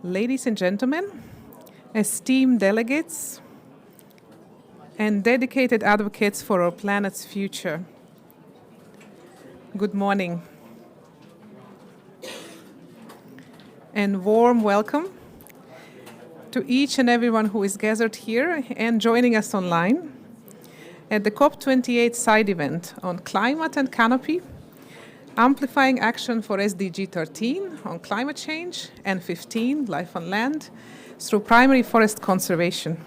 Ladies and gentlemen, esteemed delegates, and dedicated advocates for our planet's future, good morning. And warm welcome to each and everyone who is gathered here and joining us online at the COP28 side event on climate and Canopy, Amplifying Action for SDG 13 on climate change and 15, life on land, through primary forest conservation.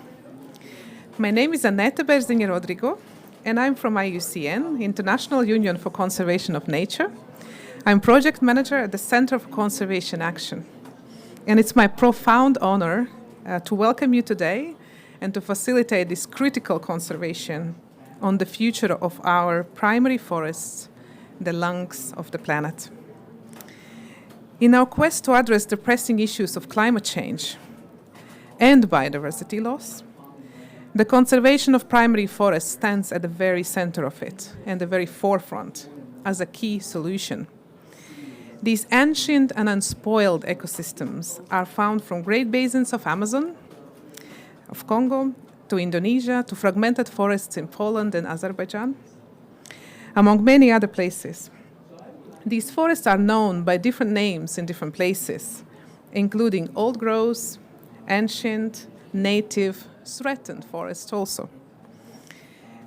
My name is Annette Berzinha-Rodrigo, and I'm from IUCN, International Union for Conservation of Nature. I'm project manager at the Center for Conservation Action. And it's my profound honor to welcome you today and to facilitate this critical conservation on the future of our primary forests, the lungs of the planet. In our quest to address the pressing issues of climate change and biodiversity loss, the conservation of primary forests stands at the very center of it and the very forefront as a key solution. These ancient and unspoiled ecosystems are found from great basins of Amazon, of Congo, to Indonesia, to fragmented forests in Poland and Azerbaijan, among many other places. These forests are known by different names in different places, including old growths, ancient, native, threatened forests also.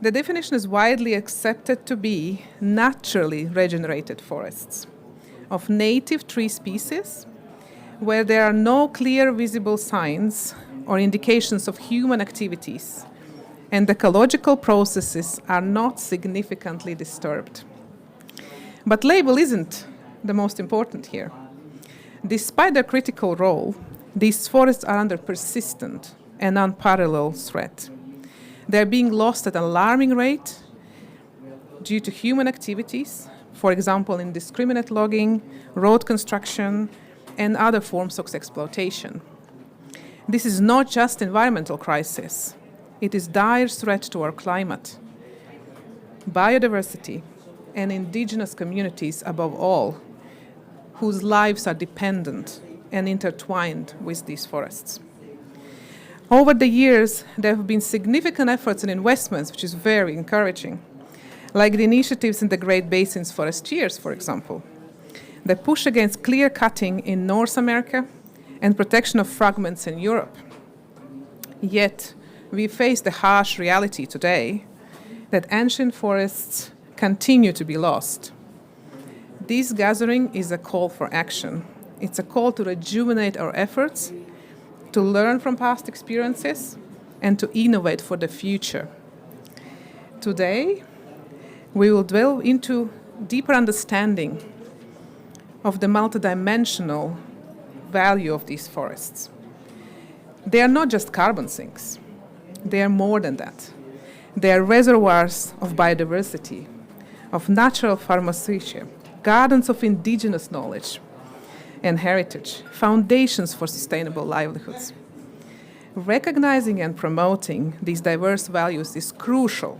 The definition is widely accepted to be naturally regenerated forests of native tree species where there are no clear visible signs or indications of human activities and ecological processes are not significantly disturbed. But label isn't the most important here. Despite their critical role, these forests are under persistent and unparalleled threat. They're being lost at an alarming rate due to human activities, for example, indiscriminate logging, road construction, and other forms of exploitation. This is not just environmental crisis. It is a dire threat to our climate, biodiversity, and indigenous communities above all, whose lives are dependent and intertwined with these forests. Over the years, there have been significant efforts and investments, which is very encouraging, like the initiatives in the Great Basins Forestiers, for example. The push against clear cutting in North America and protection of fragments in Europe. Yet, we face the harsh reality today that ancient forests continue to be lost. This gathering is a call for action. It's a call to rejuvenate our efforts, to learn from past experiences, and to innovate for the future. Today, we will delve into deeper understanding of the multidimensional value of these forests. They are not just carbon sinks. They are more than that. They are reservoirs of biodiversity, of natural pharmaceutics, gardens of indigenous knowledge and heritage, foundations for sustainable livelihoods. Recognizing and promoting these diverse values is crucial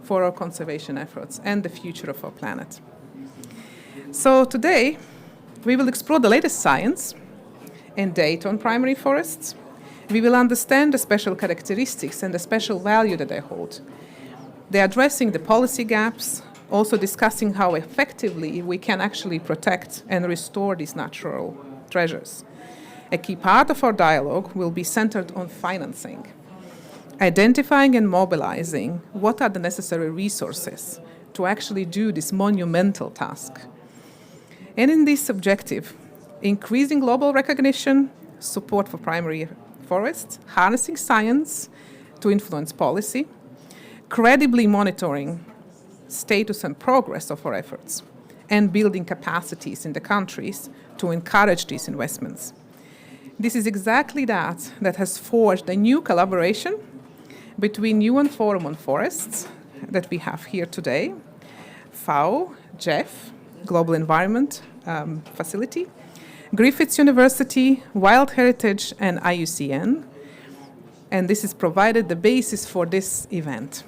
for our conservation efforts and the future of our planet. So today, we will explore the latest science and data on primary forests. We will understand the special characteristics and the special value that they hold. They're addressing the policy gaps, also discussing how effectively we can actually protect and restore these natural treasures. A key part of our dialogue will be centered on financing, identifying and mobilizing what are the necessary resources to actually do this monumental task. And in this objective, increasing global recognition, support for primary forests, harnessing science to influence policy, credibly monitoring status and progress of our efforts, and building capacities in the countries to encourage these investments. This is exactly that has forged a new collaboration between UN Forum on Forests that we have here today, FAO, GEF, Global Environment Facility, Griffith University, Wild Heritage, and IUCN, and this has provided the basis for this event.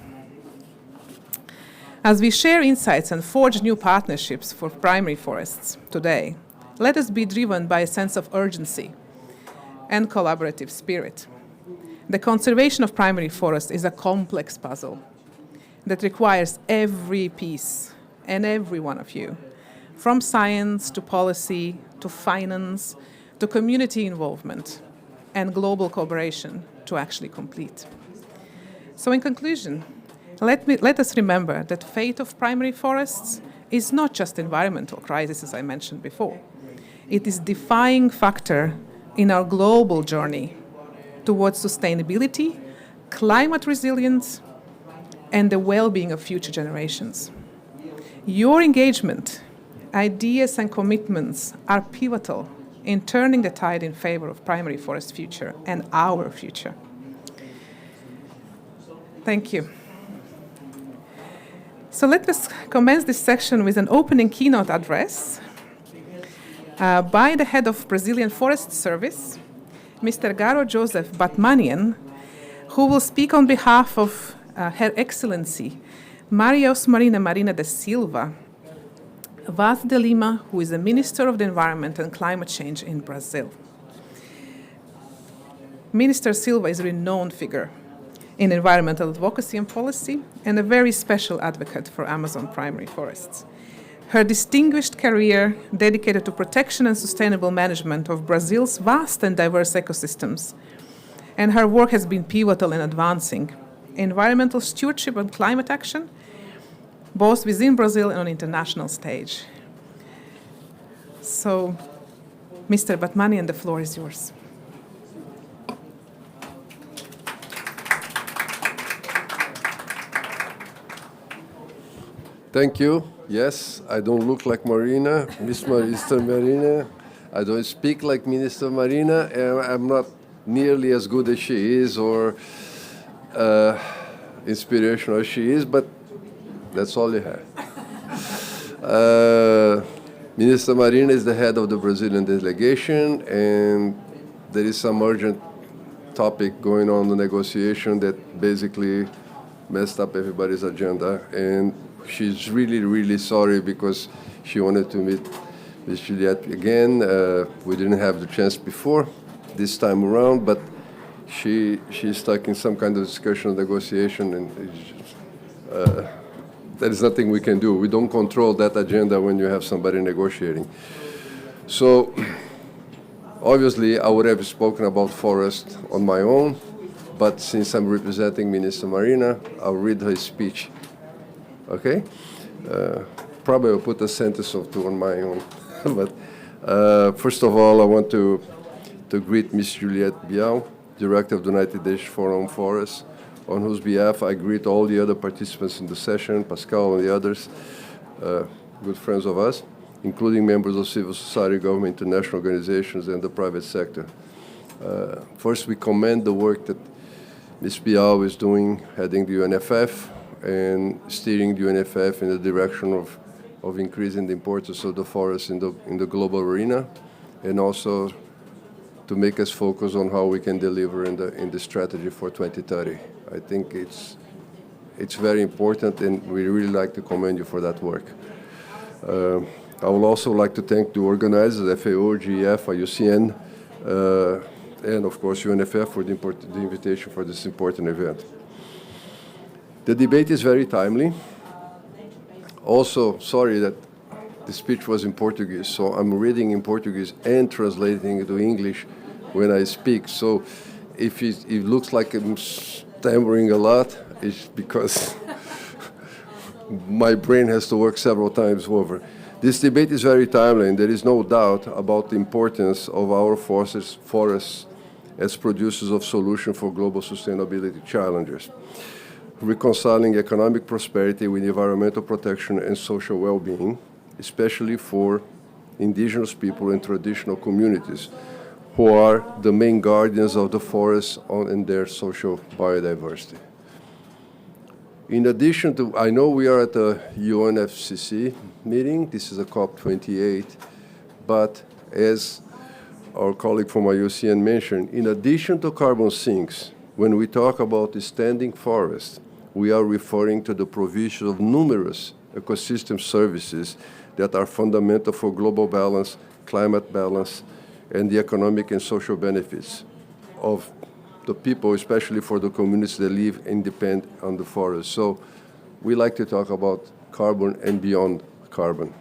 As we share insights and forge new partnerships for primary forests today, let us be driven by a sense of urgency and collaborative spirit. The conservation of primary forests is a complex puzzle that requires every piece and every one of you, from science to policy to finance to community involvement and global cooperation to actually complete. So in conclusion, let us remember that fate of primary forests is not just environmental crisis, as I mentioned before. It is defining factor in our global journey towards sustainability, climate resilience, and the well-being of future generations. Your engagement, ideas, and commitments are pivotal in turning the tide in favor of primary forest future and our future. Thank you. So let us commence this section with an opening keynote address by the head of Brazilian Forest Service, Mr. Garo Joseph Batmanian, who will speak on behalf of Her Excellency Maria Osmarina Marina da Silva Vaz de Lima, who is the Minister of the Environment and Climate Change in Brazil. Minister Silva is a renowned figure in environmental advocacy and policy and a very special advocate for Amazon primary forests. Her distinguished career dedicated to protection and sustainable management of Brazil's vast and diverse ecosystems, and her work has been pivotal in advancing environmental stewardship and climate action, both within Brazil and on international stage. So, Mr. Batmanian, the floor is yours. Thank you. Yes, I don't look like Marina, Mr. Marina. I don't speak like Minister Marina, and I'm not nearly as good as she is or inspirational as she is, but that's all you have. Minister Marina is the head of the Brazilian delegation, and there is some urgent topic going on in the negotiation that basically messed up everybody's agenda. And she's really, really sorry because she wanted to meet Ms. Juliette again. We didn't have the chance before this time around, but she's stuck in some kind of discussion or negotiation, and there is nothing we can do. We don't control that agenda when you have somebody negotiating. So, obviously, I would have spoken about forest on my own, but since I'm representing Minister Marina, I'll read her speech. Okay? Probably I'll put a sentence or two on my own. But first of all, I want to greet Ms. Juliette Bial, Director of the United Nations Forum on Forests, on whose behalf I greet all the other participants in the session, Pascal and the others, good friends of us, including members of civil society, government, international organizations, and the private sector. First, we commend the work that Ms. Bial is doing, heading the UNFF, and steering the UNFF in the direction of increasing the importance of the forest in the global arena, and also to make us focus on how we can deliver in the strategy for 2030. I think it's very important, and we really like to commend you for that work. I would also like to thank the organizers, FAO, GEF, IUCN, and of course UNFF for the invitation for this important event. The debate is very timely. Also, sorry that the speech was in Portuguese, so I'm reading in Portuguese and translating it to English when I speak. So if it looks like I'm stammering a lot, it's because my brain has to work several times over. This debate is very timely, and there is no doubt about the importance of our forests as producers of solutions for global sustainability challenges, reconciling economic prosperity with environmental protection and social well-being, especially for indigenous people and traditional communities, who are the main guardians of the forests and their social biodiversity. In addition to, I know we are at the UNFCCC meeting, this is a COP28, but as our colleague from IUCN mentioned, in addition to carbon sinks, when we talk about the standing forest, we are referring to the provision of numerous ecosystem services that are fundamental for global balance, climate balance, and the economic and social benefits of the people, especially for the communities that live and depend on the forest. So we like to talk about carbon and beyond carbon.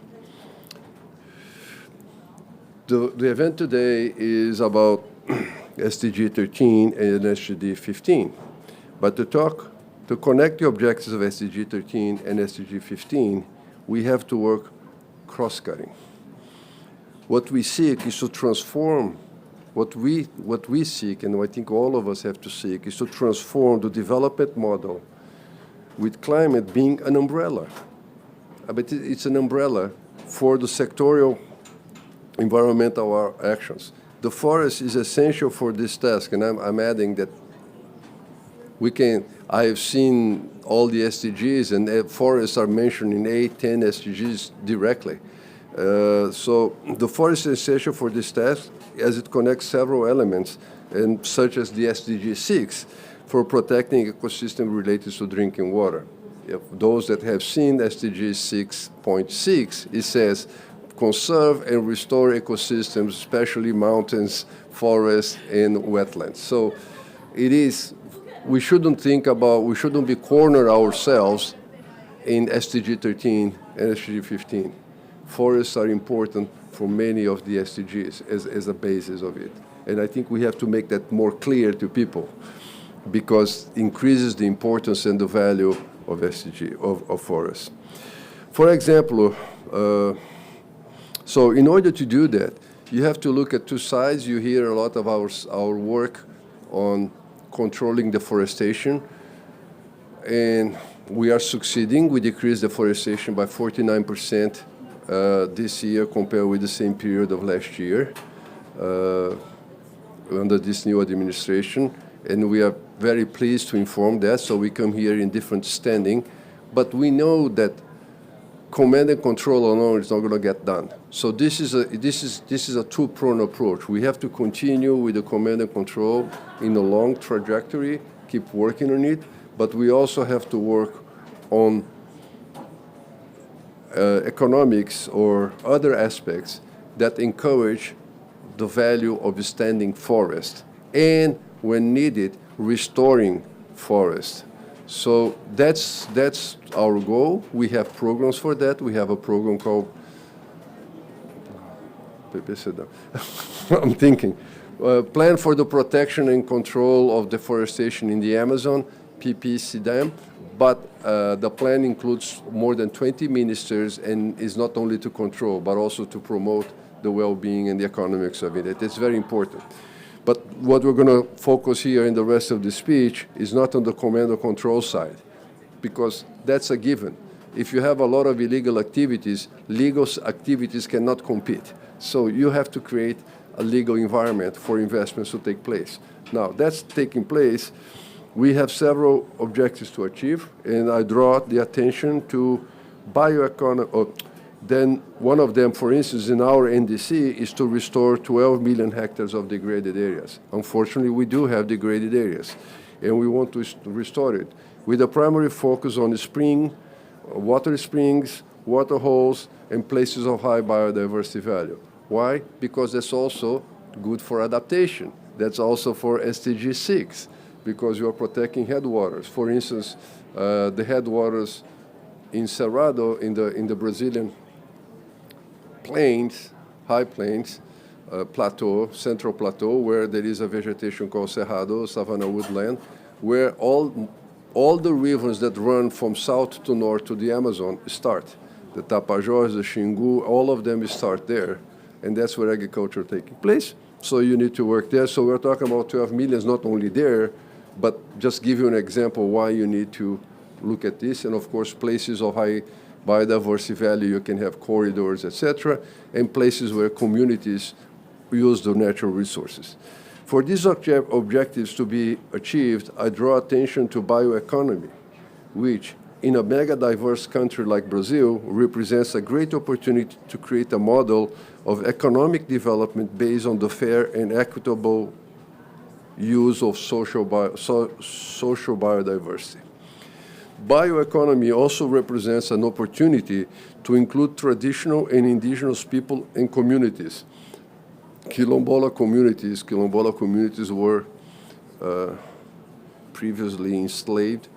The event today is about SDG 13 and SDG 15. But to connect the objectives of SDG 13 and SDG 15, we have to work cross-cutting. What we seek is to transform, what we seek, and I think all of us have to seek, is to transform the development model with climate being an umbrella. But it's an umbrella for the sectorial environmental actions. The forest is essential for this task, and I'm adding that I have seen all the SDGs, and forests are mentioned in 8, 10 SDGs directly. So the forest is essential for this task as it connects several elements, and such as the SDG 6 for protecting ecosystem related to drinking water. If those that have seen SDG 6.6, it says, conserve and restore ecosystems, especially mountains, forests, and wetlands. So we shouldn't be corner ourselves in SDG 13 and SDG 15. Forests are important for many of the SDGs as a basis of it. And I think we have to make that more clear to people because it increases the importance and the value of SDG, of forests. For example, so in order to do that, you have to look at two sides. You hear a lot of our work on controlling deforestation, and we are succeeding. We decreased deforestation by 49% this year compared with the same period of last year under this new administration, and we are very pleased to inform that, so we come here in different standing, but we know that command and control alone is not going to get done. So this is a two-pronged approach. We have to continue with the command and control in a long trajectory, keep working on it, but we also have to work on economics or other aspects that encourage the value of standing forest and, when needed, restoring forest. So that's our goal. We have programs for that. We have a program called I'm thinking Plan for the Protection and Control of Deforestation in the Amazon, PPCDAM. But the plan includes more than 20 ministers and is not only to control, but also to promote the well-being and the economics of it. It's very important. But what we're going to focus here in the rest of the speech is not on the command or control side, because that's a given. If you have a lot of illegal activities, legal activities cannot compete. So you have to create a legal environment for investments to take place. Now, that's taking place. We have several objectives to achieve, and I draw the attention to bioeconomy. Then one of them, for instance, in our NDC, is to restore 12 million hectares of degraded areas. Unfortunately, we do have degraded areas, and we want to restore it with a primary focus on water springs, water holes, and places of high biodiversity value. Why? Because that's also good for adaptation. That's also for SDG 6, because you are protecting headwaters. For instance, the headwaters in Cerrado, in the Brazilian plains, high plains, plateau, central plateau, where there is a vegetation called Cerrado, savanna woodland, where all the rivers that run from south to north to the Amazon start. The Tapajós, the Xingu, all of them start there, and that's where agriculture is taking place. So you need to work there. So we're talking about 12 million, not only there, but just give you an example why you need to look at this. And of course, places of high biodiversity value, you can have corridors, etc., and places where communities use the natural resources. For these objectives to be achieved, I draw attention to bioeconomy, which in a mega diverse country like Brazil represents a great opportunity to create a model of economic development based on the fair and equitable use of social biodiversity. Bioeconomy also represents an opportunity to include traditional and indigenous people and communities Quilombola communities were previously enslaved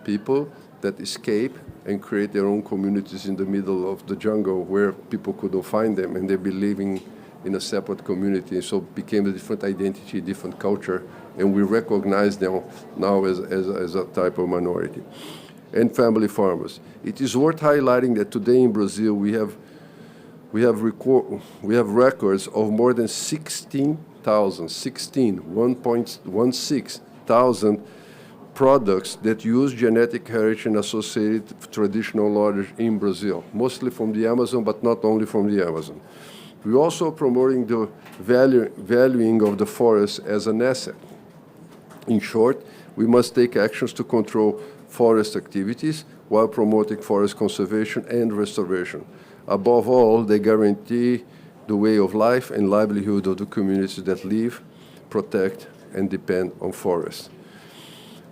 people that escape and create their own communities in the middle of the jungle where people couldn't find them, and they'd be living in a separate community. So it became a different identity, different culture, and we recognize them now as a type of minority. And family farmers. It is worth highlighting that today in Brazil we have records of more than 1.16,000 products that use genetic heritage and associated traditional knowledge in Brazil, mostly from the Amazon, but not only from the Amazon. We're also promoting the valuing of the forest as an asset. In short, we must take actions to control forest activities while promoting forest conservation and restoration. Above all, they guarantee the way of life and livelihood of the communities that live, protect, and depend on forests.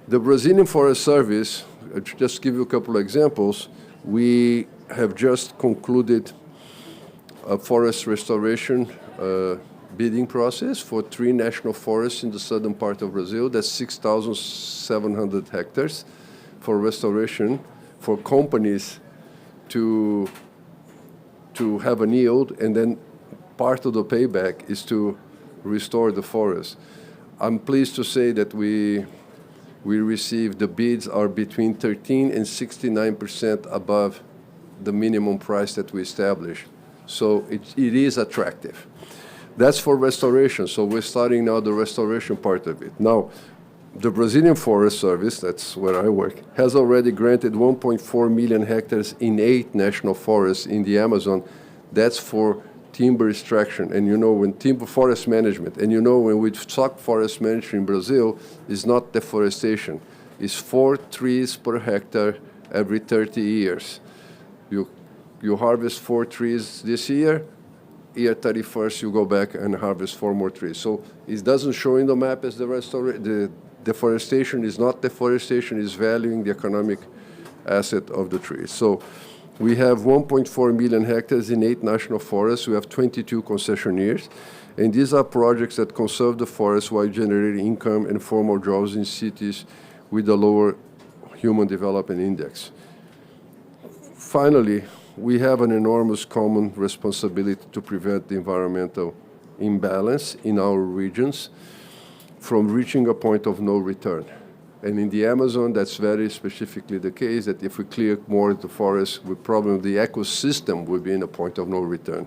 The Brazilian Forest Service, to just give you a couple of examples, we have just concluded a forest restoration bidding process for 3 national forests in the southern part of Brazil. That's 6,700 hectares for restoration for companies to have an yield, and then part of the payback is to restore the forest. I'm pleased to say that we received, the bids are between 13 and 69% above the minimum price that we established. So it is attractive. That's for restoration. So we're starting now the restoration part of it. Now, the Brazilian Forest Service, that's where I work, has already granted 1.4 million hectares in 8 national forests in the Amazon. That's for timber extraction. And you know, when timber forest management, and you know, when we talk forest management in Brazil, it's not deforestation. It's 4 trees per hectare every 30 years. You harvest 4 trees this year 31st, you go back and harvest 4 more trees. So it doesn't show in the map as the deforestation is not deforestation, is valuing the economic asset of the trees. So we have 1.4 million hectares in 8 national forests. We have 22 concessionaires. And these are projects that conserve the forest while generating income and formal jobs in cities with a lower human development index. Finally, we have an enormous common responsibility to prevent the environmental imbalance in our regions from reaching a point of no return. And in the Amazon, that's very specifically the case, that if we clear more of the forest, the ecosystem will be in a point of no return.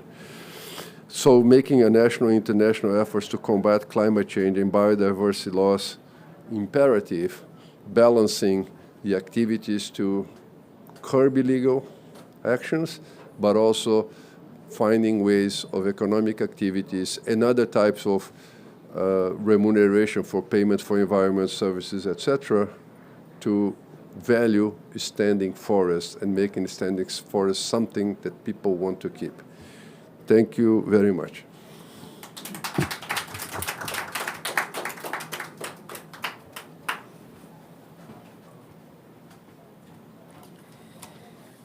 So making a national and international efforts to combat climate change and biodiversity loss imperative, balancing the activities to curb illegal actions, but also finding ways of economic activities and other types of remuneration for payment for environment services, etc., to value standing forests and making standing forests something that people want to keep. Thank you very much.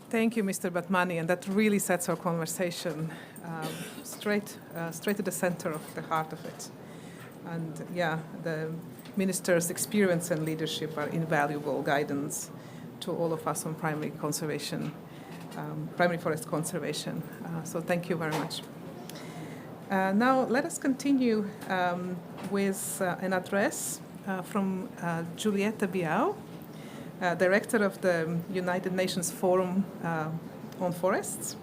Thank you, Mr. Batmani, and that really sets our conversation straight to the center of the heart of it. And yeah, the minister's experience and leadership are invaluable guidance to all of us on primary conservation, primary forest conservation. So thank you very much. Now let us continue with an address from Julieta Biao, Director of the United Nations Forum on Forests.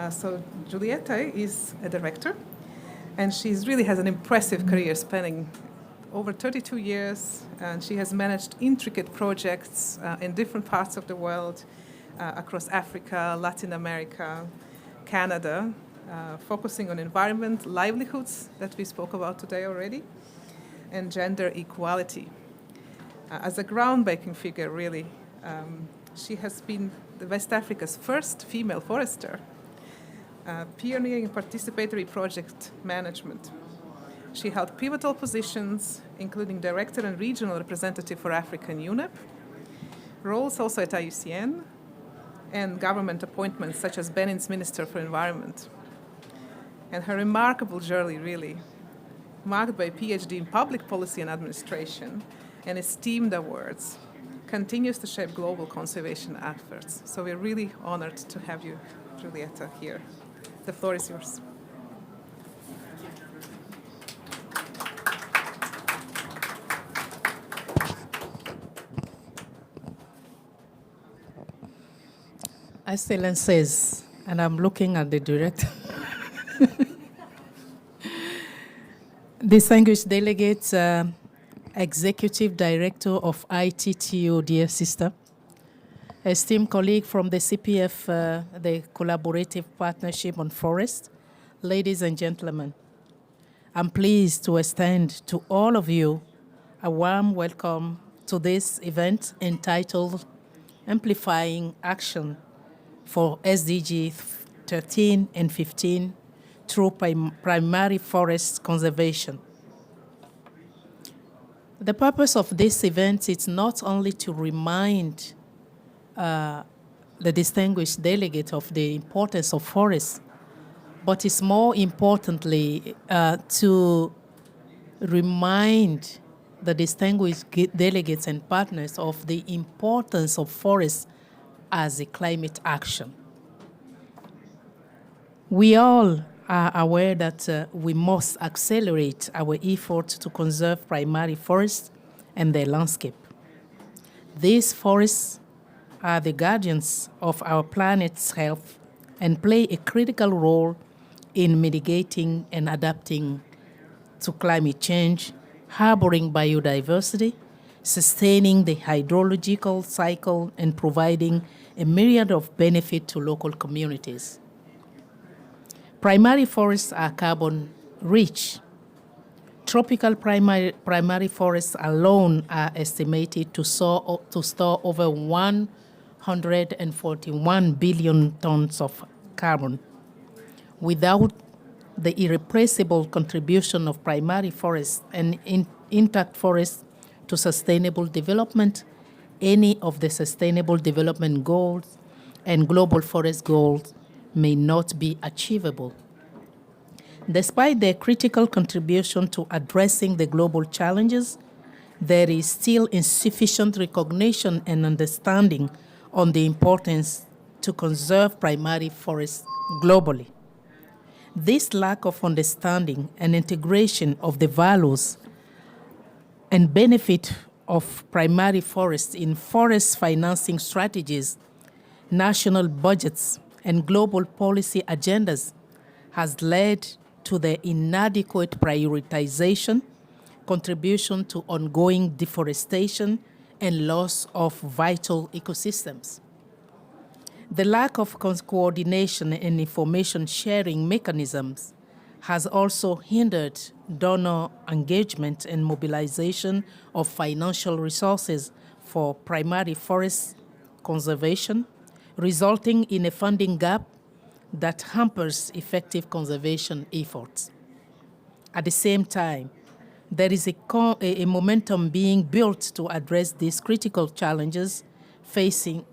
So Julieta is a director, and she really has an impressive career spanning over 32 years, and she has managed intricate projects in different parts of the world, across Africa, Latin America, Canada, focusing on environment, livelihoods that we spoke about today already, and gender equality. As a groundbreaking figure, really, she has been West Africa's first female forester, pioneering participatory project management. She held pivotal positions, including director and regional representative for Africa in UNEP, roles also at IUCN, and government appointments such as Benin's Minister for Environment. and her remarkable journey, really, marked by a PhD in public policy and administration and esteemed awards, continues to shape global conservation efforts. So we're really honored to have you, Julieta, here. The floor is yours. Excellencies, and I'm looking at the director. Distinguished delegates, Executive Director of ITTO, dear sister, esteemed colleague from the CPF, the Collaborative Partnership on Forest, ladies and gentlemen, I'm pleased to extend to all of you a warm welcome to this event entitled Amplifying Action for SDG 13 and 15 through primary forest conservation. The purpose of this event is not only to remind the distinguished delegate of the importance of forests, but it's more importantly to remind the distinguished delegates and partners of the importance of forests as a climate action. We all are aware that we must accelerate our efforts to conserve primary forests and their landscape. These forests are the guardians of our planet's health and play a critical role in mitigating and adapting to climate change, harboring biodiversity, sustaining the hydrological cycle, and providing a myriad of benefit to local communities. Primary forests are carbon rich. Tropical primary forests alone are estimated to store over 141 billion tons of carbon. Without the irrepressible contribution of primary forests and intact forests to sustainable development, any of the Sustainable Development Goals and Global Forest Goals may not be achievable. Despite their critical contribution to addressing the global challenges, there is still insufficient recognition and understanding on the importance to conserve primary forests globally. This lack of understanding and integration of the values and benefit of primary forests in forest financing strategies, national budgets, and global policy agendas has led to the inadequate prioritization, contribution to ongoing deforestation, and loss of vital ecosystems. The lack of coordination and information sharing mechanisms has also hindered donor engagement and mobilization of financial resources for primary forest conservation, resulting in a funding gap that hampers effective conservation efforts. At the same time, there is a momentum being built to address these critical challenges facing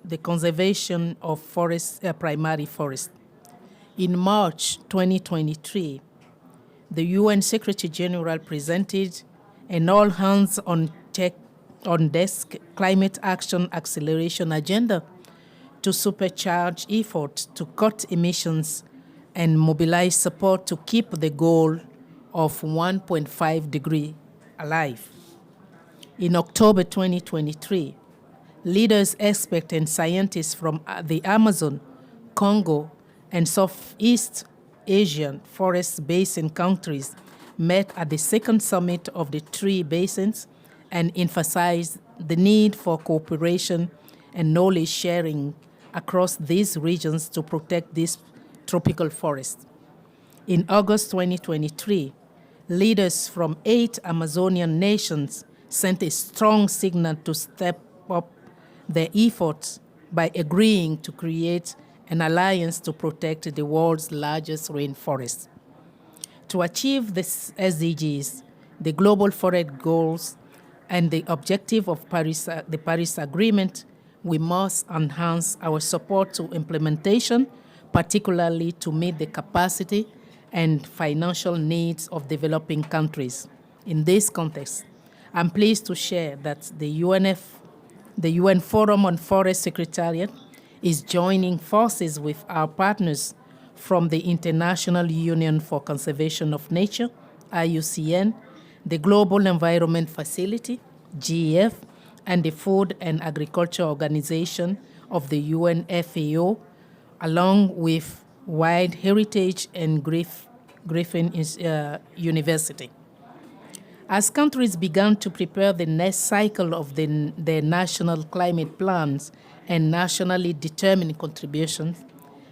the conservation of primary forests. In March 2023, the UN Secretary General presented an all-hands-on-desk climate action acceleration agenda to supercharge efforts to cut emissions and mobilize support to keep the goal of 1.5 degrees alive. In October 2023, leaders, experts, and scientists from the Amazon, Congo, and Southeast Asian forest basin countries met at the second summit of the three basins and emphasized the need for cooperation and knowledge sharing across these regions to protect these tropical forests. In August 2023, leaders from 8 Amazonian nations sent a strong signal to step up their efforts by agreeing to create an alliance to protect the world's largest rainforest. To achieve the SDGs, the Global Forest Goals, and the objective of the Paris Agreement, we must enhance our support to implementation, particularly to meet the capacity and financial needs of developing countries. In this context, I'm pleased to share that the UN Forum on Forest Secretariat is joining forces with our partners from the International Union for Conservation of Nature, IUCN, the Global Environment Facility, GEF, and the Food and Agriculture Organization of the UN FAO, along with Wild Heritage and Griffin University. As countries began to prepare the next cycle of their national climate plans and nationally determined contributions,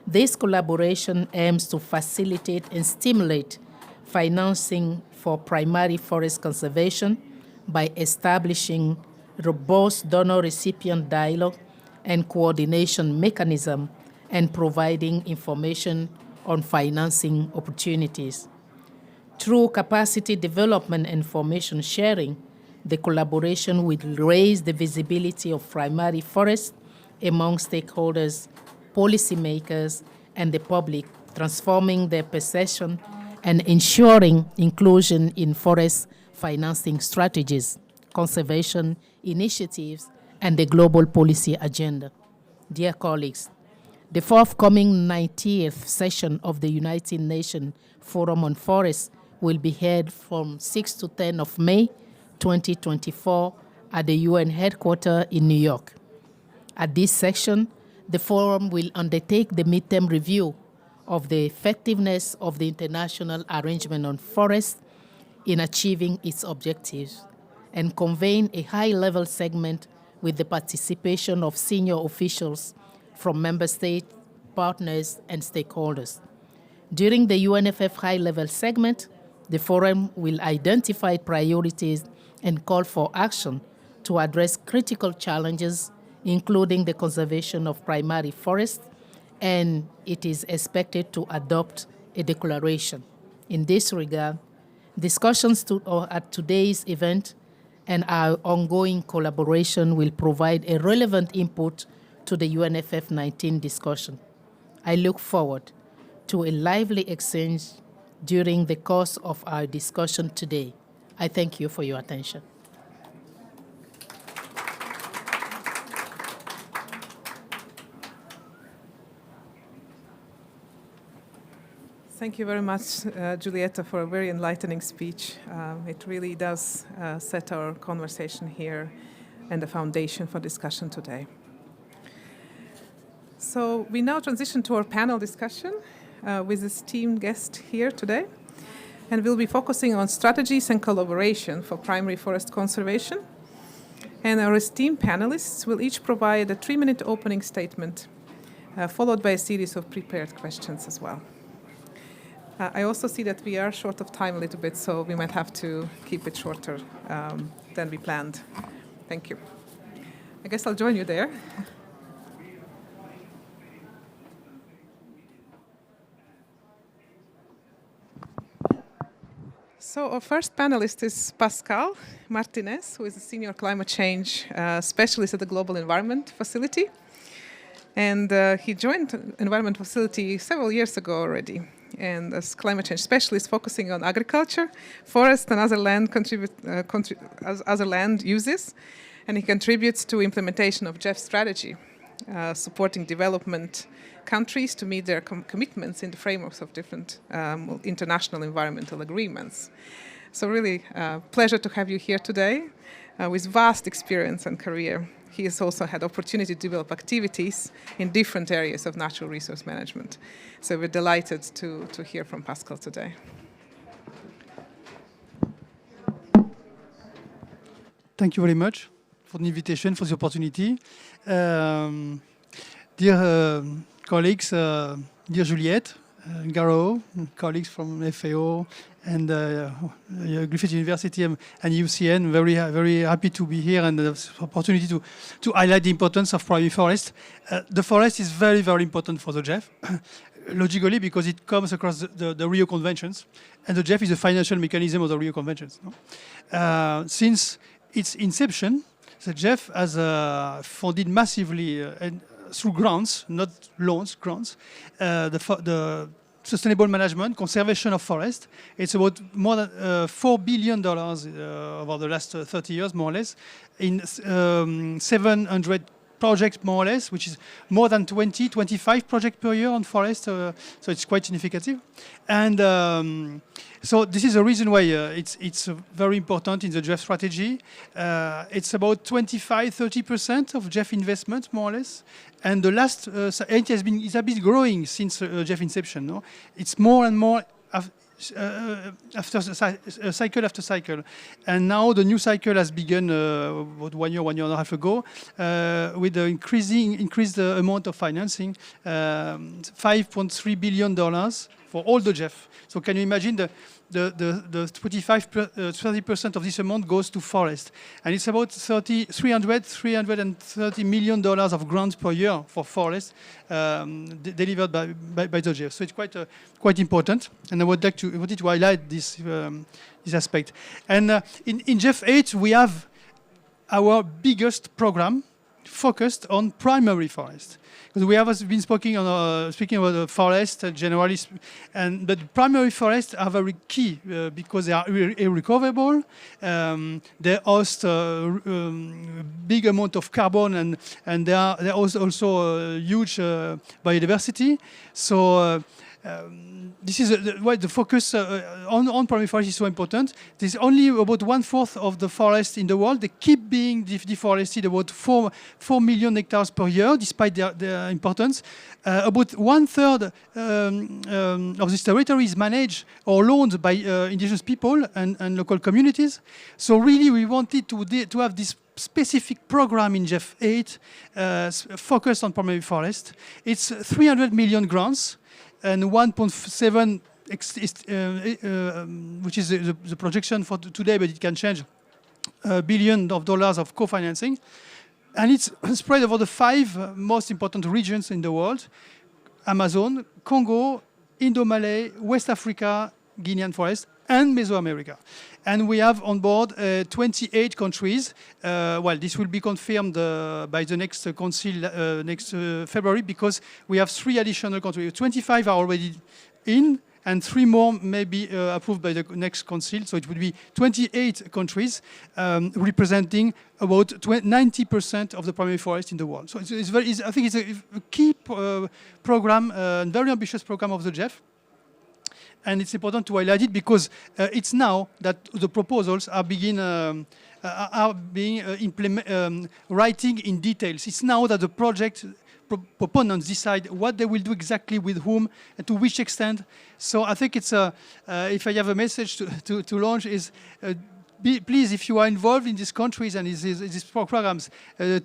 this collaboration aims to facilitate and stimulate financing for primary forest conservation by establishing robust donor-recipient dialogue and coordination mechanism and providing information on financing opportunities. Through capacity development and information sharing, the collaboration will raise the visibility of primary forests among stakeholders, policymakers, and the public, transforming their perception and ensuring inclusion in forest financing strategies, conservation initiatives, and the global policy agenda. Dear colleagues, the forthcoming 90th session of the United Nations Forum on Forests will be held from 6 to 10 of May 2024 at the UN headquarters in New York. At this session, the forum will undertake the midterm review of the effectiveness of the international arrangement on forests in achieving its objectives and convene a high-level segment with the participation of senior officials from member state partners and stakeholders. During the UNFF high-level segment, the forum will identify priorities and call for action to address critical challenges, including the conservation of primary forests, and it is expected to adopt a declaration. In this regard, discussions at today's event and our ongoing collaboration will provide a relevant input to the UNFF 19 discussion. I look forward to a lively exchange during the course of our discussion today. I thank you for your attention. Thank you very much, Giulietta, for a very enlightening speech. It really does set our conversation here and the foundation for discussion today. So we now transition to our panel discussion with esteemed guest here today. And we'll be focusing on strategies and collaboration for primary forest conservation. And our esteemed panelists will each provide a 3-minute opening statement, followed by a series of prepared questions as well. I also see that we are short of time a little bit, so we might have to keep it shorter than we planned. Thank you. I guess I'll join you there. So our first panelist is Pascal Martinez, who is a senior climate change specialist at the Global Environment Facility. And he joined the Environment Facility several years ago already, and as climate change specialist focusing on agriculture, forest, and other land uses. And he contributes to implementation of GEF strategy, supporting development countries to meet their commitments in the frameworks of different international environmental agreements. So really pleasure to have you here today with vast experience and career. He has also had opportunity to develop activities in different areas of natural resource management. So we're delighted to hear from Pascal today. Thank you very much for the invitation, for the opportunity. Dear colleagues, dear Juliette, Garo, colleagues from FAO and Griffith University and UCN, very happy to be here and the opportunity to highlight the importance of primary forest. The forest is very, very important for the GEF, logically because it comes across the Rio Conventions, and the GEF is a financial mechanism of the Rio Conventions. No? Since its inception, the GEF has funded massively and through grants, not loans, grants, the sustainable management, conservation of forest. It's about more than $4 billion over the last 30 years, more or less, in 700 projects, more or less, which is more than 25 projects per year on forest, so it's quite significant. And so this is the reason why it's very important in the GEF strategy. It's about 25-30% of GEF investment, more or less. And the last, it has been growing since GEF inception. No? It's more and more after cycle after cycle. And now the new cycle has begun about 1 year and a half ago with the increased amount of financing, $5.3 billion for all the GEF. So can you imagine the 30% of this amount goes to forest. And it's about $330 million of grants per year for forest delivered by the GEF. So it's quite important. And I wanted to highlight this aspect. And in GEF 8, we have our biggest program focused on primary forest. Because we have been speaking about the forest generally, but primary forests are very key because they are irrecoverable. They host a big amount of carbon, and they are also a huge biodiversity. So this is why the focus on primary forest is so important. There's only about 1/4 of the forest in the world. They keep being deforested, about 4 million hectares per year, despite their importance. About 1/3 of this territory is managed or loaned by indigenous people and local communities. So really, we wanted to have this specific program in GEF 8 focused on primary forest. It's 300 million grants. And 1.7, which is the projection for today, but it can change, $1 billion of co-financing. And it's spread over the 5 most important regions in the world: Amazon, Congo, Indo-Malay, West Africa, Guinean forest, and Mesoamerica. And we have on board 28 countries. Well, this will be confirmed by the next council next February, because we have 3 additional countries. 25 are already in, and 3 more may be approved by the next council. So it would be 28 countries representing about 90% of the primary forest in the world. So I think it's a key program, a very ambitious program of the GEF. And it's important to highlight it because it's now that the proposals are being writing in details. It's now that the project proponents decide what they will do exactly with whom and to which extent. So I think it's if I have a message to launch is please, if you are involved in these countries and these programs,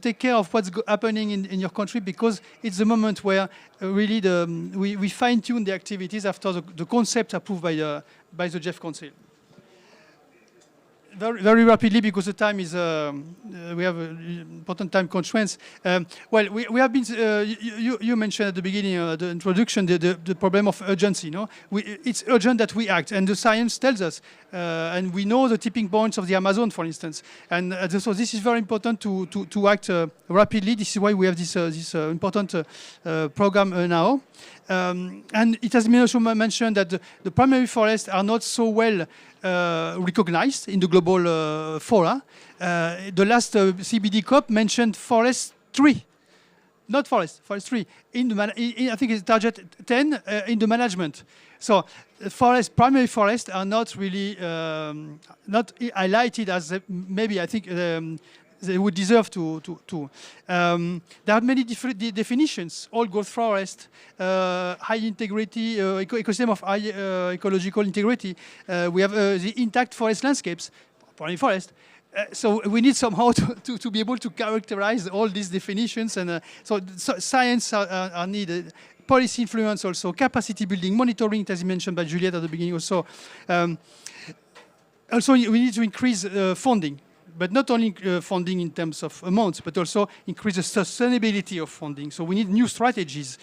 take care of what's happening in your country, because it's the moment where really we fine-tune the activities after the concept approved by the GEF Council. Very, very rapidly, because the time is, we have important time constraints. Well, we have been, you mentioned at the beginning, the introduction, the problem of urgency. No? It's urgent that we act, and the science tells us, and we know the tipping points of the Amazon, for instance. And so this is very important to act rapidly. This is why we have this important program now. And it has been also mentioned that the primary forests are not so well recognized in the global fora. The last CBD COP mentioned forestry, not forestry. I think it's target 10 in the management. So primary forests are not really not highlighted as maybe I think they would deserve to. There are many different definitions. All growth forest, high integrity, ecosystem of high ecological integrity. We have the intact forest landscapes, primary forest. So we need somehow to be able to characterize all these definitions. And so science are needed. Policy influence also, capacity building, monitoring, as mentioned by Juliette at the beginning also. Also, we need to increase funding. But not only funding in terms of amounts, but also increase the sustainability of funding. So we need new strategies.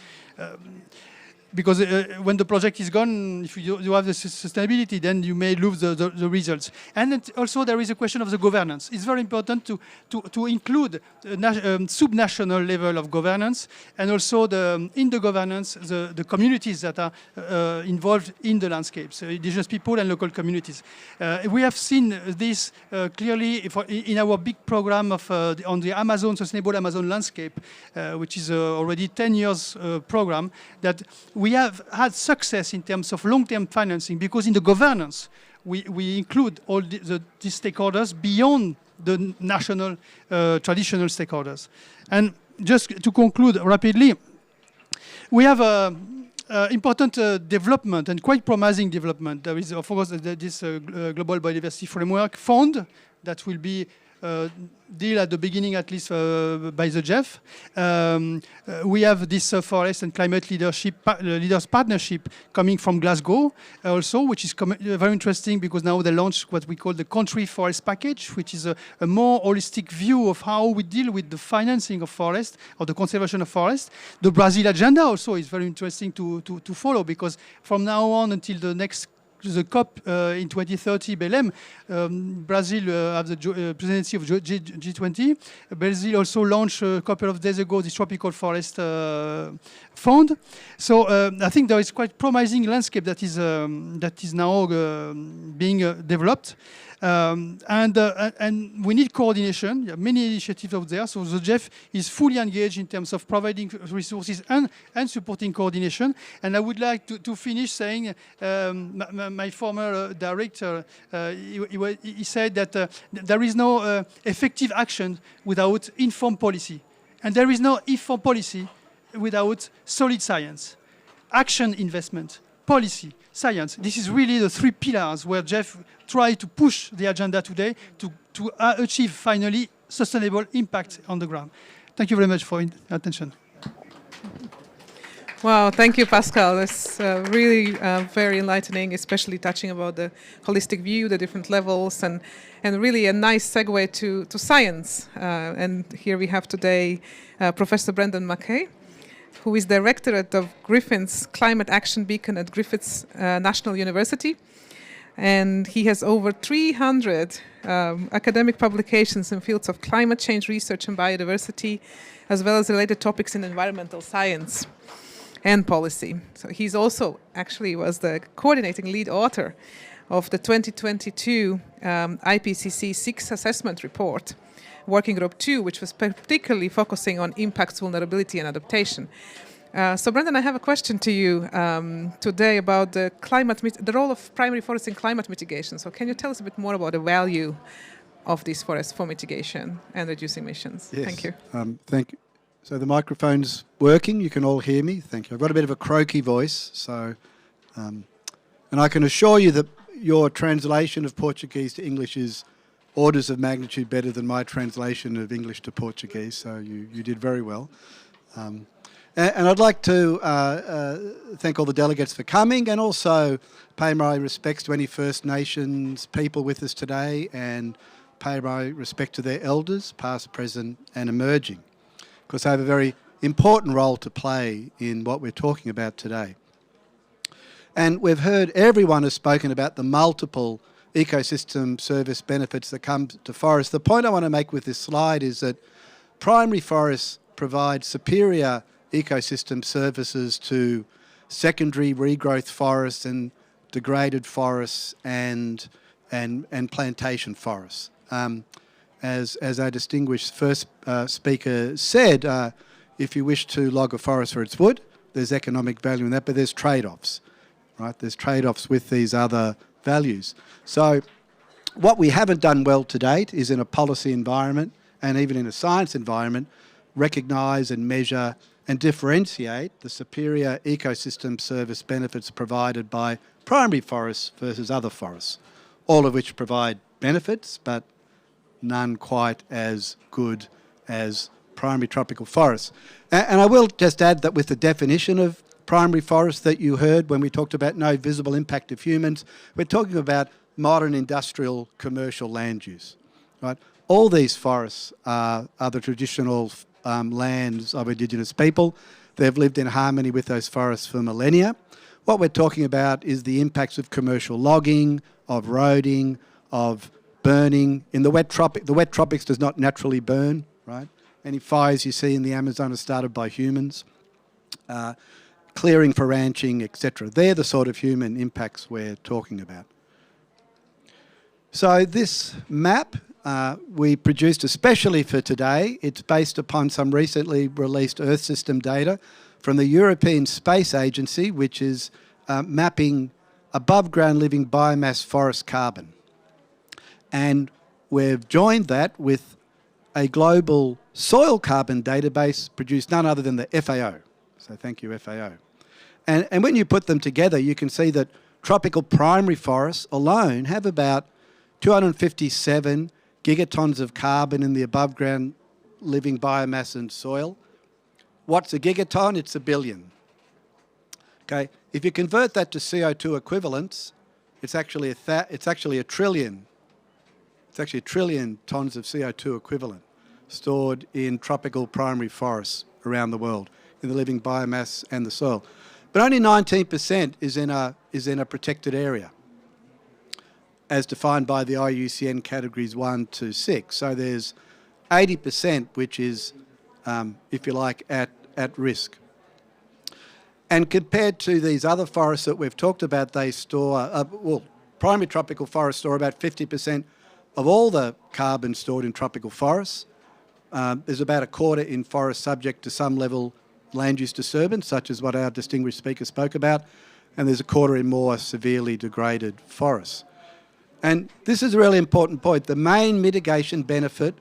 because when the project is gone, if you have the sustainability, then you may lose the results. And also there is a question of the governance. It's very important to include subnational level of governance, and also in the governance, the communities that are involved in the landscape, so indigenous people and local communities. We have seen this clearly in our big program on the Amazon, Sustainable Amazon Landscape, which is already 10 years program, that we have had success in terms of long-term financing, because in the governance, we include all these stakeholders beyond the national traditional stakeholders. And just to conclude rapidly, we have important development and quite promising development. There is, of course, this Global Biodiversity Framework Fund that will be deal at the beginning, at least by the GEF. We have this Forest and Climate Leaders Partnership coming from Glasgow also, which is very interesting, because now they launched what we call the Country Forest Package, which is a more holistic view of how we deal with the financing of forest, or the conservation of forest. The Brazil agenda also is very interesting to follow, because from now on until the COP in 2030, Belém, Brazil have the presidency of G20. Brazil also launched a couple of days ago this Tropical Forest Fund. So I think there is quite promising landscape that is now being developed. And we need coordination. There are many initiatives out there. So the GEF is fully engaged in terms of providing resources and supporting coordination. And I would like to finish saying, my former director, he said that there is no effective action without informed policy. And there is no informed policy without solid science. Action, investment, policy, science. This is really the three pillars where GEF try to push the agenda today to achieve finally sustainable impact on the ground. Thank you very much for your attention. Wow, thank you, Pascal. That's really very enlightening, especially touching about the holistic view, the different levels, and really a nice segue to science. And here we have today Professor Brendan Mackay, who is Directorate of Griffin's Climate Action Beacon at Griffiths National University. And he has over 300 academic publications in fields of climate change research and biodiversity, as well as related topics in environmental science and policy. So he's also actually was the coordinating lead author of the 2022 IPCC 6 assessment report, Working Group 2, which was particularly focusing on impacts, vulnerability, and adaptation. So, Brendan, I have a question to you today about the role of primary forests in climate mitigation. So, can you tell us a bit more about the value of these forests for mitigation and reducing emissions? Yes. Thank you. Thank you. So the microphone's working. You can all hear me. Thank you. I've got a bit of a croaky voice, so and I can assure you that your translation of Portuguese to English is orders of magnitude better than my translation of English to Portuguese. So you did very well. And I'd like to thank all the delegates for coming, and also pay my respects to any First Nations people with us today, and pay my respect to their elders, past, present and emerging, because they have a very important role to play in what we're talking about today. And we've heard everyone has spoken about the multiple ecosystem service benefits that come to forests. The point I want to make with this slide is that primary forests provide superior ecosystem services to secondary regrowth forests and degraded forests and plantation forests. As our distinguished first speaker said, if you wish to log a forest for its wood, there's economic value in that, but there's trade-offs, right? There's trade-offs with these other values. So what we haven't done well to date is, in a policy environment and even in a science environment, recognise and measure and differentiate the superior ecosystem service benefits provided by primary forests versus other forests, all of which provide benefits, but none quite as good as primary tropical forests. And I will just add that with the definition of primary forests that you heard when we talked about no visible impact of humans, we're talking about modern industrial commercial land use, right? All these forests are the traditional lands of Indigenous people. they've lived in harmony with those forests for millennia. What we're talking about is the impacts of commercial logging, of roading, of burning. In the wet tropics does not naturally burn, right? Any fires you see in the Amazon are started by humans. Clearing for ranching, etc. They're the sort of human impacts we're talking about. So this map we produced especially for today. It's based upon some recently released Earth system data from the European Space Agency, which is mapping above ground living biomass forest carbon. And we've joined that with a global soil carbon database produced none other than the FAO. So thank you, FAO. And when you put them together, you can see that tropical primary forests alone have about 257 gigatons of carbon in the above ground living biomass and soil. What's a gigaton? It's a billion. Okay, if you convert that to CO2 equivalents, it's actually a trillion. It's actually a trillion tons of CO2 equivalent stored in tropical primary forests around the world, in the living biomass and the soil. But only 19% is in a protected area, as defined by the IUCN categories 1 to 6. So there's 80%, which is, if you like, at risk. And compared to these other forests that we've talked about, they store, primary tropical forests store about 50% of all the carbon stored in tropical forests. There's about a quarter in forests subject to some level land use disturbance, such as what our distinguished speaker spoke about, and there's a quarter in more severely degraded forests. And this is a really important point. The main mitigation benefit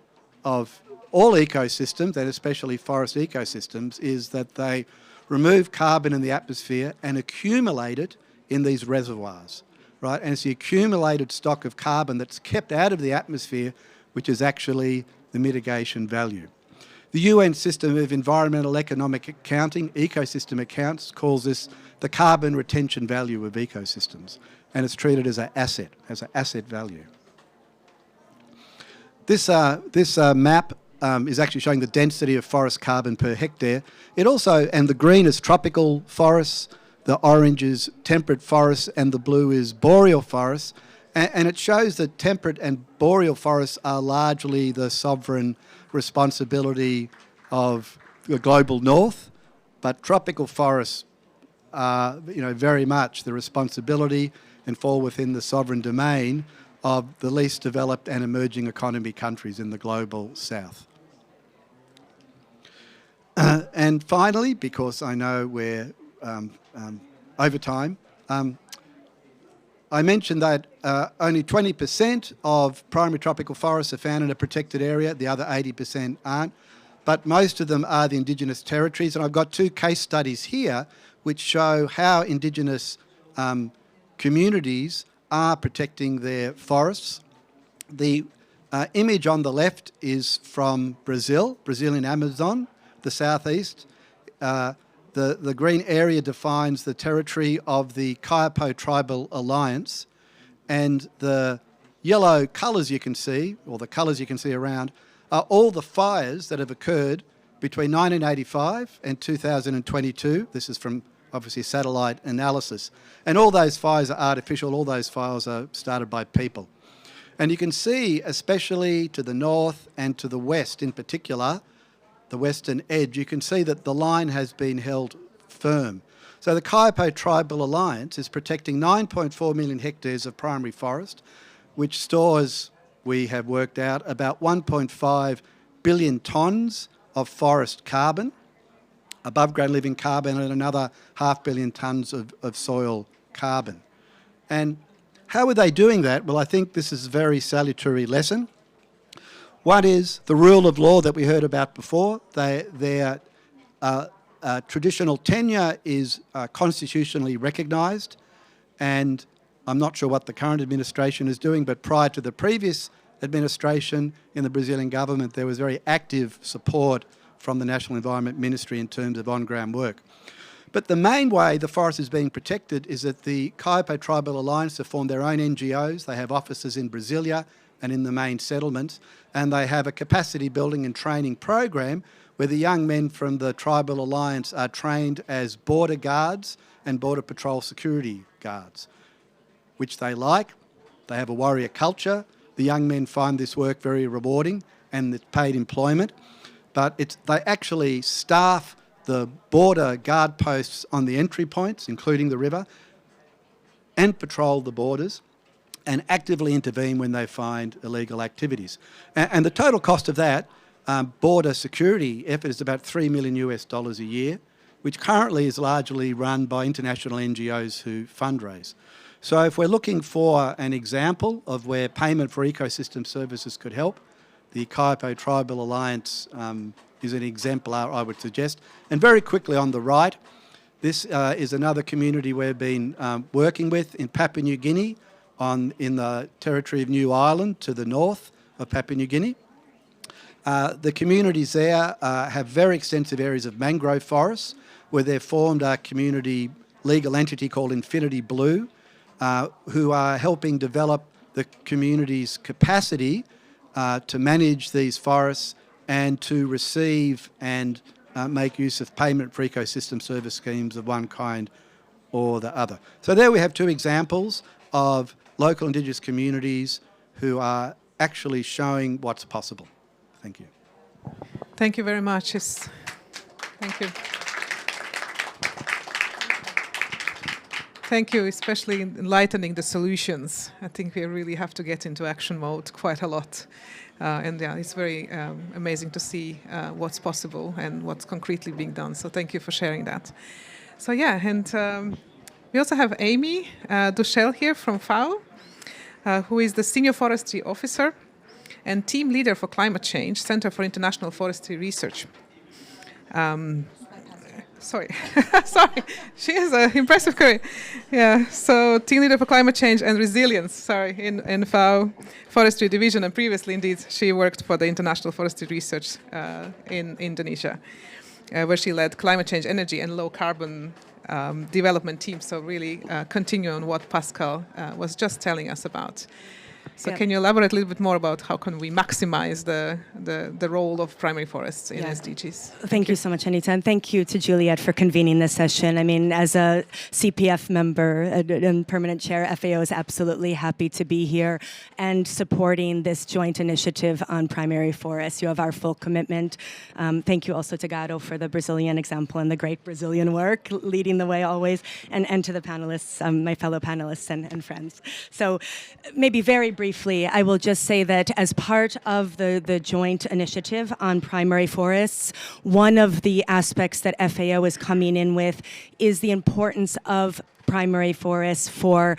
of all ecosystems, and especially forest ecosystems, is that they remove carbon in the atmosphere and accumulate it in these reservoirs, right? And it's the accumulated stock of carbon that's kept out of the atmosphere, which is actually the mitigation value. The UN system of environmental economic accounting, ecosystem accounts, calls this the carbon retention value of ecosystems, and it's treated as an asset value. This map is actually showing the density of forest carbon per hectare. It also, and the green is tropical forests, the orange is temperate forests, and the blue is boreal forests. And it shows that temperate and boreal forests are largely the sovereign responsibility of the global north, but tropical forests are, very much the responsibility and fall within the sovereign domain of the least developed and emerging economy countries in the global south. And finally, because I know we're over time, I mentioned that only 20% of primary tropical forests are found in a protected area, the other 80% aren't, but most of them are the Indigenous territories. And I've got two case studies here which show how Indigenous communities are protecting their forests. The image on the left is from Brazilian Amazon, the southeast. The green area defines the territory of the Kaiapó Tribal Alliance, and the yellow colours you can see, or the colours you can see around, are all the fires that have occurred between 1985 and 2022. This is from, obviously, satellite analysis. And all those fires are artificial, all those fires are started by people. And you can see, especially to the north and to the west in particular, the western edge, you can see that the line has been held firm. So the Kaiapó Tribal Alliance is protecting 9.4 million hectares of primary forest, which stores, we have worked out, about 1.5 billion tonnes of forest carbon, above ground living carbon, and another 500 million tonnes of soil carbon. And how are they doing that? Well, I think this is a very salutary lesson. One is the rule of law that we heard about before. Their traditional tenure is constitutionally recognised, and I'm not sure what the current administration is doing, but prior to the previous administration in the Brazilian government, there was very active support from the National Environment Ministry in terms of on-ground work. But the main way the forest is being protected is that the Kaiapó Tribal Alliance have formed their own NGOs. They have offices in Brasilia and in the main settlements, and they have a capacity building and training program where the young men from the Tribal Alliance are trained as border guards and Border Patrol security guards, which they like. They have a warrior culture. The young men find this work very rewarding and it's paid employment. But they actually staff the border guard posts on the entry points, including the river, and patrol the borders and actively intervene when they find illegal activities. And the total cost of that border security effort is about $3 million a year, which currently is largely run by international NGOs who fundraise. So if we're looking for an example of where payment for ecosystem services could help, the Kaipo Tribal Alliance is an exemplar, I would suggest. And very quickly on the right, this is another community we've been working with in Papua New Guinea, in the territory of New Ireland to the north of Papua New Guinea. The communities there have very extensive areas of mangrove forests, where they've formed a community legal entity called Infinity Blue, who are helping develop the community's capacity to manage these forests and to receive and make use of payment for ecosystem service schemes of one kind or the other. So there we have two examples of local Indigenous communities who are actually showing what's possible. Thank you. Thank you very much. Thank you. Thank you, especially in enlightening the solutions. I think we really have to get into action mode quite a lot. And yeah, it's very amazing to see what's possible and what's concretely being done. So thank you for sharing that. So yeah, and we also have Amy Duchel here from FAO, who is the Senior Forestry Officer and Team Leader for Climate Change, Center for International Forestry Research. Sorry, she has an impressive career. Yeah, so Team Leader for Climate Change and Resilience, in FAO Forestry Division, and previously, indeed, she worked for the International Forestry Research in Indonesia, where she led climate change, energy, and low carbon development teams. So really continue on what Pascal was just telling us about. So can you elaborate a little bit more about how can we maximize the role of primary forests in SDGs? Thank you so much, Anita, and thank you to Juliet for convening this session. I mean, as a CPF member and permanent chair, FAO is absolutely happy to be here and supporting this joint initiative on primary forests. You have our full commitment. Thank you also to Gado for the Brazilian example and the great Brazilian work, leading the way always, and to the panelists, my fellow panelists and friends. So maybe very briefly, I will just say that as part of the joint initiative on primary forests, one of the aspects that FAO is coming in with is the importance of primary forests for